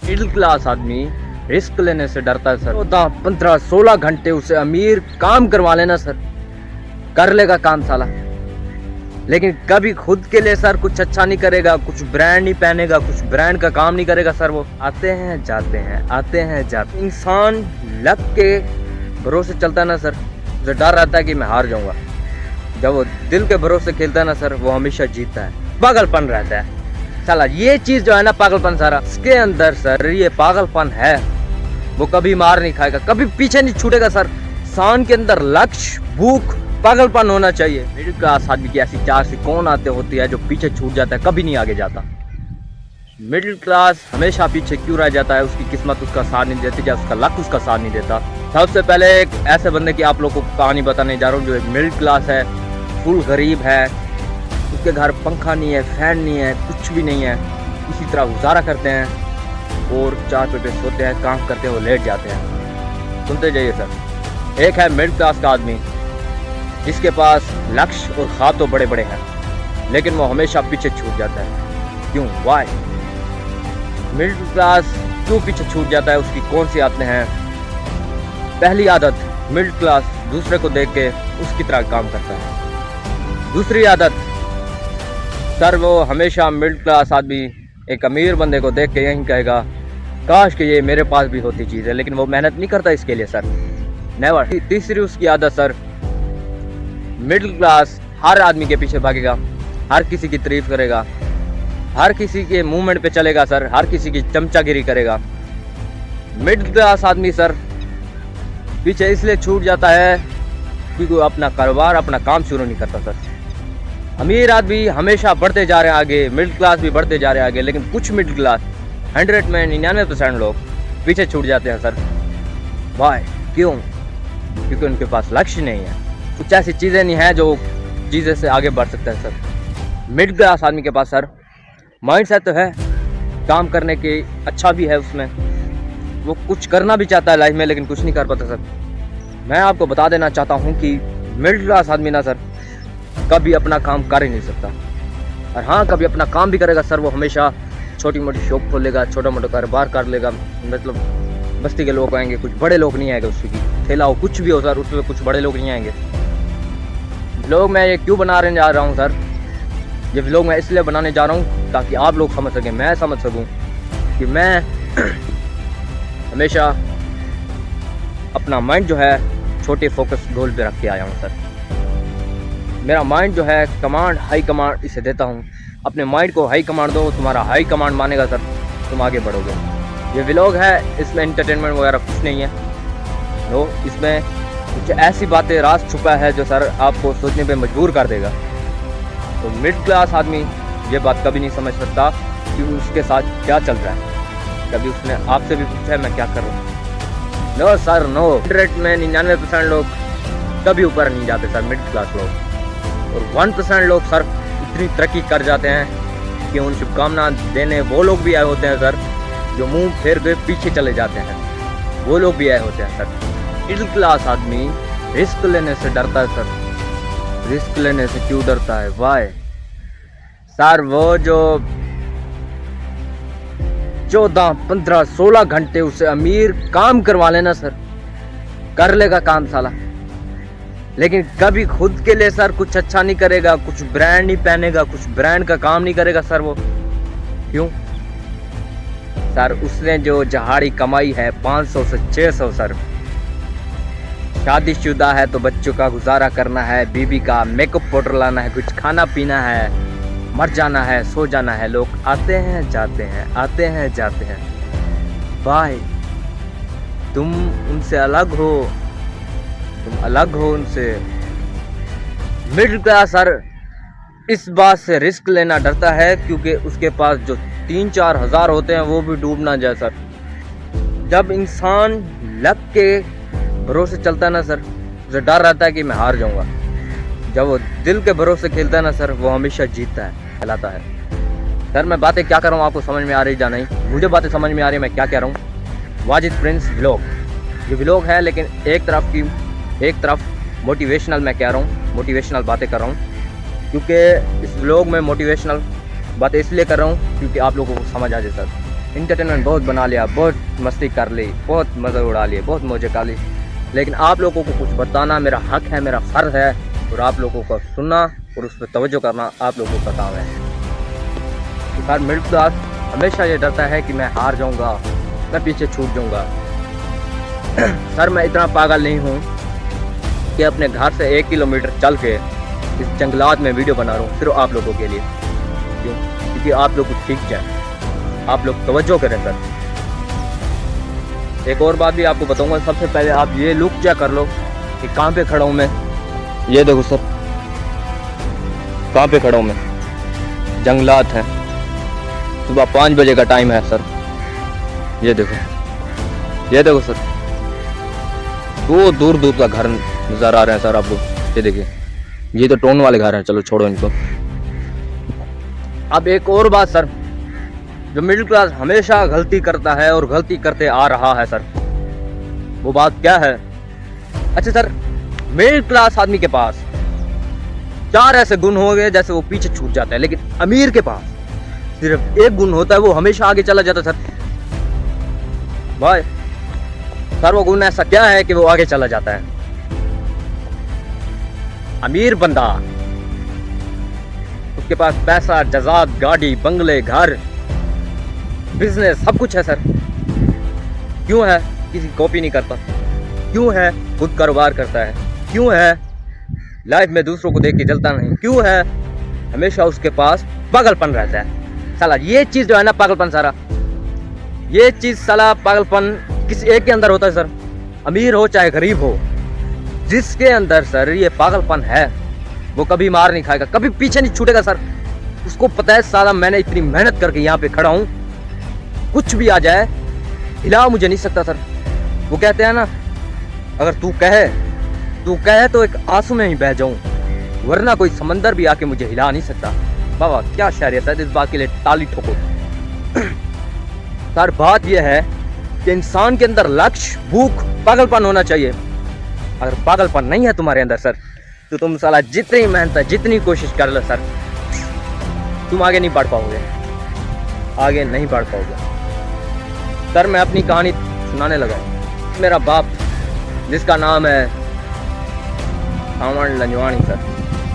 Middle class आदमी risk लेने से डरता है सर। 14, 15, 16 घंटे उसे अमीर काम करवा लेना सर, कर लेगा काम साला, लेकिन कभी खुद के लिए सर कुछ अच्छा नहीं करेगा, कुछ ब्रांड नहीं पहनेगा, कुछ ब्रांड का काम नहीं करेगा सर। वो आते हैं जाते हैं, आते हैं जाते। इंसान लक के भरोसे चलता है ना सर, उसे डर रहता है कि मैं हार जाऊंगा। जब वो दिल के भरोसे खेलता है ना सर, वो हमेशा जीतता है। पागलपन रहता है साला, ये चीज जो है ना पागलपन सारा इसके अंदर सर, ये पागलपन है। वो कभी मार नहीं खाएगा, कभी पीछे नहीं छूटेगा सर। इंसान के अंदर लक्ष्य, भूख, पागलपन होना चाहिए। मिडिल क्लास आदमी की ऐसी चार सी कौन आते होती है जो पीछे छूट जाता है, कभी नहीं आगे जाता। मिडिल क्लास हमेशा पीछे क्यों रह जाता है? उसकी किस्मत उसका साथ नहीं देती या उसका लक उसका साथ नहीं देता। सबसे पहले एक ऐसे बंदे की आप लोगों को कहानी बताने जा रहा हूँ जो एक मिडिल क्लास है, फुल गरीब है, उसके घर पंखा नहीं है, फैन नहीं है, कुछ भी नहीं है, इसी तरह गुजारा करते हैं और 4 पे सोते हैं, काम करते हैं, वो लेट जाते हैं। सुनते जाइए सर। एक है मिडिल क्लास का आदमी जिसके पास लक्ष्य और ख्वाब तो बड़े बड़े हैं, लेकिन वो हमेशा पीछे छूट जाता है। क्यों? वाई? मिडिल क्लास क्यों पीछे छूट जाता है? उसकी कौन सी आदतें हैं? पहली आदत, मिडिल क्लास दूसरे को देख के उसकी तरह काम करता है। दूसरी आदत सर, वो हमेशा मिडिल क्लास आदमी एक अमीर बंदे को देख के यही कहेगा काश कि ये मेरे पास भी होती चीज़ है, लेकिन वो मेहनत नहीं करता इसके लिए सर, नेवर। तीसरी उसकी आदत सर, मिडिल क्लास हर आदमी के पीछे भागेगा, हर किसी की तारीफ करेगा, हर किसी के मूवमेंट पे चलेगा सर, हर किसी की चमचागिरी करेगा। मिडिल क्लास आदमी सर पीछे इसलिए छूट जाता है क्योंकि वो अपना कारोबार, अपना काम शुरू नहीं करता सर। अमीर आदमी हमेशा बढ़ते जा रहे हैं आगे, मिडिल क्लास भी बढ़ते जा रहे हैं आगे, लेकिन कुछ मिडिल क्लास 100 में 99% लोग पीछे छूट जाते हैं सर। वाई? क्यों? क्योंकि उनके पास लक्ष्य नहीं है, कुछ ऐसी चीज़ें नहीं है जो चीज़ें से आगे बढ़ सकता है सर। मिडिल क्लास आदमी के पास सर माइंड सेट तो है, काम करने के अच्छा भी है उसमें, वो कुछ करना भी चाहता है लाइफ में, लेकिन कुछ नहीं कर पाता सर। मैं आपको बता देना चाहता हूँ कि मिडिल क्लास आदमी ना सर कभी अपना काम कर ही नहीं सकता, और हाँ कभी अपना काम भी करेगा सर, वो हमेशा छोटी मोटी शॉप खोलेगा, छोटा मोटा कारोबार कर लेगा। मतलब बस्ती के लोग आएंगे, कुछ बड़े लोग नहीं आएंगे, उसकी ठेला हो कुछ भी हो सर, उसमें कुछ बड़े लोग नहीं आएंगे। व्लॉग मैं ये क्यों बनाने जा रहा हूँ सर? ये व्लॉग मैं इसलिए बनाने जा रहा हूँ ताकि आप लोग समझ सकें, मैं समझ सकूँ कि मैं हमेशा अपना माइंड जो है छोटे फोकस गोल पे रख के आया हूँ सर। मेरा माइंड जो है कमांड, हाई कमांड इसे देता हूँ। अपने माइंड को हाई कमांड दो, तुम्हारा हाई कमांड मानेगा सर, तुम आगे बढ़ोगे। ये व्लॉग है, इसमें एंटरटेनमेंट वगैरह कुछ नहीं है। नो, इसमें कुछ ऐसी बातें राज छुपा है जो सर आपको सोचने पे मजबूर कर देगा। तो मिडिल क्लास आदमी ये बात कभी नहीं समझ सकता कि उसके साथ क्या चल रहा है। कभी उसने आपसे भी पूछा है मैं क्या कर रहा हूँ? No sir, no. 100 में 99% लोग कभी ऊपर नहीं जाते सर, मिडिल क्लास लोग। और 1% लोग सर इतनी तरक्की कर जाते हैं कि उन शुभकामना देने वो लोग भी आए होते हैं सर, जो मुंह फेर के पीछे चले जाते हैं, वो लोग भी आए होते हैं सर। मिडिल क्लास आदमी रिस्क लेने से डरता है सर। रिस्क लेने से क्यों डरता है? वाई? सर वो जो 14, 15, 16 घंटे उसे अमीर काम करवा लेना सर, कर लेगा काम साला, लेकिन कभी खुद के लिए सर कुछ अच्छा नहीं करेगा, कुछ ब्रांड नहीं पहनेगा, कुछ ब्रांड का काम नहीं करेगा सर। वो क्यों? सर उसने जो जहाड़ी कमाई है 500 से 600 सर, शादीशुदा है तो बच्चों का गुजारा करना है, बीबी का मेकअप पाउडर लाना है, कुछ खाना पीना है, मर जाना है, सो जाना है। लोग आते हैं जाते हैं, आते हैं जाते हैं। भाई तुम उनसे अलग हो, तुम अलग हो उनसे। मिडिल क्लास सर इस बात से रिस्क लेना डरता है क्योंकि उसके पास जो 3-4 हज़ार होते हैं वो भी डूब ना जाए सर। जब इंसान लक के भरोसे चलता है ना सर, उसे डर रहता है कि मैं हार जाऊंगा। जब वो दिल के भरोसे खेलता है ना सर, वो हमेशा जीतता है, कहलाता है। सर मैं बातें क्या कर रहा हूँ आपको समझ में आ रही या नहीं? मुझे बातें समझ में आ रही है मैं क्या कह रहा हूँ। वाजिद प्रिंस व्लॉग, ये व्लॉग है, लेकिन एक तरफ मोटिवेशनल मैं कह रहा हूँ, मोटिवेशनल बातें कर रहा हूँ, क्योंकि इस व्लॉग में मोटिवेशनल बातें इसलिए कर रहा हूँ क्योंकि आप लोगों को समझ आ जाए सर। इंटरटेनमेंट बहुत बना लिया, बहुत मस्ती कर ली, बहुत मज़े उड़ा लिए, बहुत मौजे कर ली, लेकिन आप लोगों को कुछ बताना मेरा हक है, मेरा फ़र्ज़ है, और आप लोगों को सुनना और उस पर तवज्जो करना आप लोगों का काम है। तो सर मिडिल क्लास हमेशा ये डरता है कि मैं हार जाऊंगा, मैं पीछे छूट जाऊंगा। सर मैं इतना पागल नहीं हूँ कि अपने घर से 1 किलोमीटर चल के इस जंगलात में वीडियो बना रहा हूँ सिर्फ आप लोगों के लिए। क्यों? क्योंकि आप लोग कुछ सीख जाए, आप लोग तवज्जो करें। सर एक और बात भी आपको बताऊंगा, सबसे पहले आप ये लुक चेक कर लो कि कहाँ पे खड़ा हूँ मैं। ये देखो सर, कहाँ पे खड़ा हूँ मैं, जंगलात हैं, सुबह 5 बजे का टाइम है सर। ये देखो, ये देखो सर, वो दूर दूर का घर नज़र आ रहे हैं सर आप लोग। ये देखिए, ये तो टोन वाले घर हैं, चलो छोड़ो इनको। अब एक और बात सर, जो मिडिल क्लास हमेशा गलती करता है और गलती करते आ रहा है सर, वो बात क्या है? अच्छा सर, मिडिल क्लास आदमी के पास 4 ऐसे गुण हो गए जैसे वो पीछे छूट जाता है, लेकिन अमीर के पास सिर्फ एक गुण होता है, वो हमेशा आगे चला जाता है सर। भाई सर वो गुण ऐसा क्या है कि वो आगे चला जाता है? अमीर बंदा, उसके पास पैसा, जजात, गाड़ी, बंगले, घर, बिजनेस, सब कुछ है सर। क्यों है? किसी कॉपी नहीं करता। क्यों है? खुद कारोबार करता है। क्यों है? लाइफ में दूसरों को देख के जलता नहीं। क्यों है? हमेशा उसके पास पागलपन रहता है। साला ये चीज जो है ना, पागलपन, सारा ये चीज साला पागलपन किसी एक के अंदर होता है सर, अमीर हो चाहे गरीब हो, जिसके अंदर सर ये पागलपन है वो कभी मार नहीं खाएगा, कभी पीछे नहीं छूटेगा सर। उसको पता है साला मैंने इतनी मेहनत करके यहाँ पे खड़ा हूँ, कुछ भी आ जाए हिला मुझे नहीं सकता सर। वो कहते हैं ना, अगर तू कहे तो एक आंसू में ही बह जाऊं, वरना कोई समंदर भी आके मुझे हिला नहीं सकता। बाबा क्या शायरियत है, इस बात के लिए ताली ठोको। सर बात यह है कि इंसान के अंदर लक्ष्य, भूख, पागलपन होना चाहिए। अगर पागलपन नहीं है तुम्हारे अंदर सर, तो तुम साला जितनी मेहनत, जितनी कोशिश कर लो सर, तुम आगे नहीं बढ़ पाओगे, आगे नहीं बढ़ पाओगे। सर मैं अपनी कहानी सुनाने लगा। मेरा बाप, जिसका नाम है सावण लंजवानी सर,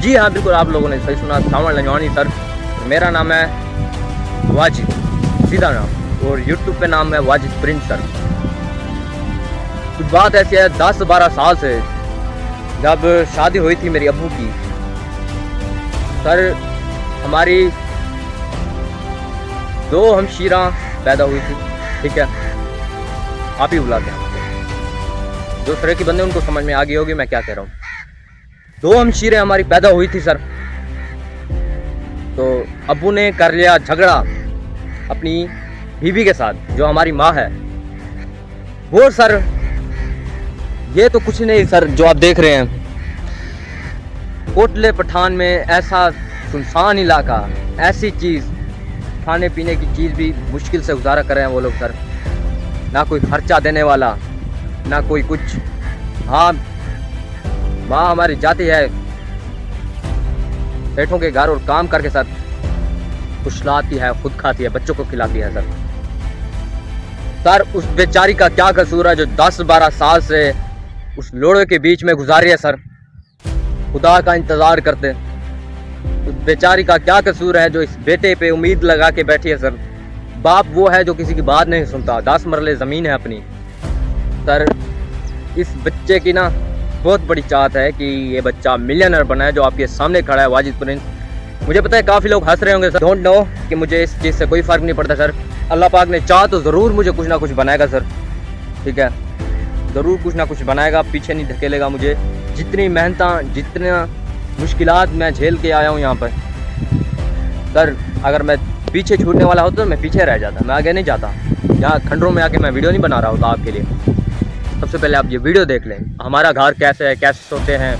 जी हाँ बिल्कुल आप लोगों ने सही सुना, सावण लंजवानी सर। मेरा नाम है वाजिद, सीधा नाम, और यूट्यूब पे नाम है वाजिद प्रिंस सर। कुछ बात ऐसी है, 10-12 साल से जब शादी हुई थी मेरी अब्बू की सर, हमारी 2 हमशीरा पैदा हुई थी। ठीक है, आप ही बुलाते हैं, जो तरह की बंदे उनको समझ में आ गई होगी मैं क्या कह रहा हूँ। 2 हमशीरें हमारी पैदा हुई थी सर। तो अब्बू ने कर लिया झगड़ा अपनी बीवी के साथ, जो हमारी माँ है। वो सर ये तो कुछ नहीं सर, जो आप देख रहे हैं कोटले पठान में ऐसा सुनसान इलाका, ऐसी चीज़, खाने पीने की चीज़ भी मुश्किल से गुजारा कर रहे हैं वो लोग सर। ना कोई खर्चा देने वाला, ना कोई कुछ। हाँ, माँ हमारी जाती है पेटों के घर और काम करके सर कुछ लाती है, खुद खाती है, बच्चों को खिलाती है सर। सर उस बेचारी का क्या कसूर है जो 10-12 साल से उस लोड़े के बीच में गुजार रही है सर, खुदा का इंतज़ार करते। उस बेचारी का क्या कसूर है जो इस बेटे पे उम्मीद लगा के बैठी है सर। बाप वो है जो किसी की बात नहीं सुनता, 10 मरले ज़मीन है अपनी सर। इस बच्चे की ना बहुत बड़ी चाहत है कि ये बच्चा मिलियनर बना है, जो आपके सामने खड़ा है वाजिद प्रिंस। मुझे पता है काफ़ी लोग हंस रहे होंगे सर, डोंट नो कि मुझे इस चीज़ से कोई फ़र्क नहीं पड़ता सर। अल्लाह पाक ने चाह तो ज़रूर मुझे कुछ ना कुछ बनाएगा सर, ठीक है, ज़रूर कुछ ना कुछ बनाएगा, पीछे नहीं धकेलेगा मुझे। जितनी मेहनत, जितना मुश्किलात मैं झेल के आया हूँ यहाँ पर सर, अगर मैं पीछे छूटने वाला होता तो मैं पीछे रह जाता, मैं आगे नहीं जाता। यहाँ खंडरों में आके मैं वीडियो नहीं बना रहा होता आपके लिए। सबसे पहले आप ये वीडियो देख लें, हमारा घर कैसे है, कैसे सोते हैं।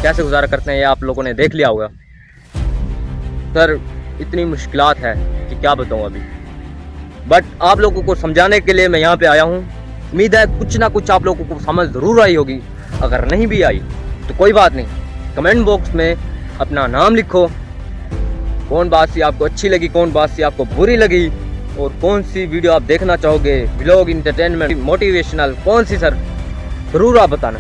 कैसे गुजारा करते हैं ये आप लोगों ने देख लिया होगा। सर इतनी मुश्किलात है कि क्या बताऊं अभी, बट आप लोगों को समझाने के लिए मैं यहाँ पे आया हूँ। उम्मीद है कुछ ना कुछ आप लोगों को समझ ज़रूर आई होगी। अगर नहीं भी आई तो कोई बात नहीं, कमेंट बॉक्स में अपना नाम लिखो, कौन बात सी आपको अच्छी लगी, कौन बात सी आपको बुरी लगी, और कौन सी वीडियो आप देखना चाहोगे, व्लॉग, इंटरटेनमेंट, मोटिवेशनल, कौन सी सर, ज़रूर आप बताना।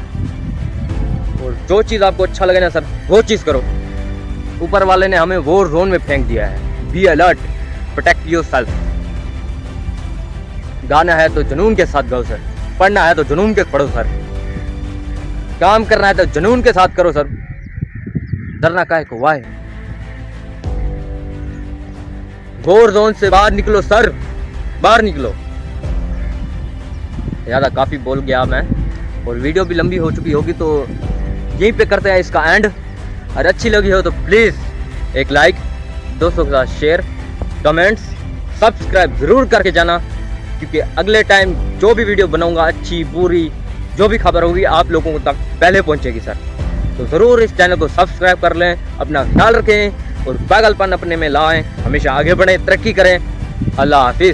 और जो चीज़ आपको अच्छा लगे ना सर वो चीज़ करो। ऊपर वाले ने हमें वॉर जोन में फेंक दिया है। Be alert, protect yourself. गाना है तो जुनून के साथ गाओ सर, पढ़ना है तो जुनून के पढ़ो सर, काम करना है तो जुनून के साथ करो सर, डरना काहे को वाहे। वॉर जोन से बाहर निकलो सर, बाहर निकलो। ज़्यादा काफ़ी बोल गया मैं, और वीडियो भी लंबी हो चुकी होगी, तो यहीं पे करते हैं इसका एंड। अगर अच्छी लगी हो तो प्लीज़ एक लाइक, दोस्तों के साथ शेयर, कमेंट्स, सब्सक्राइब ज़रूर करके जाना, क्योंकि अगले टाइम जो भी वीडियो बनाऊंगा, अच्छी बुरी जो भी खबर होगी आप लोगों तक पहले पहुंचेगी सर। तो ज़रूर इस चैनल को सब्सक्राइब कर लें, अपना ख्याल रखें और पागलपन अपने में लाएं, हमेशा आगे बढ़ें, तरक्की करें। अल्लाह हाफिज़।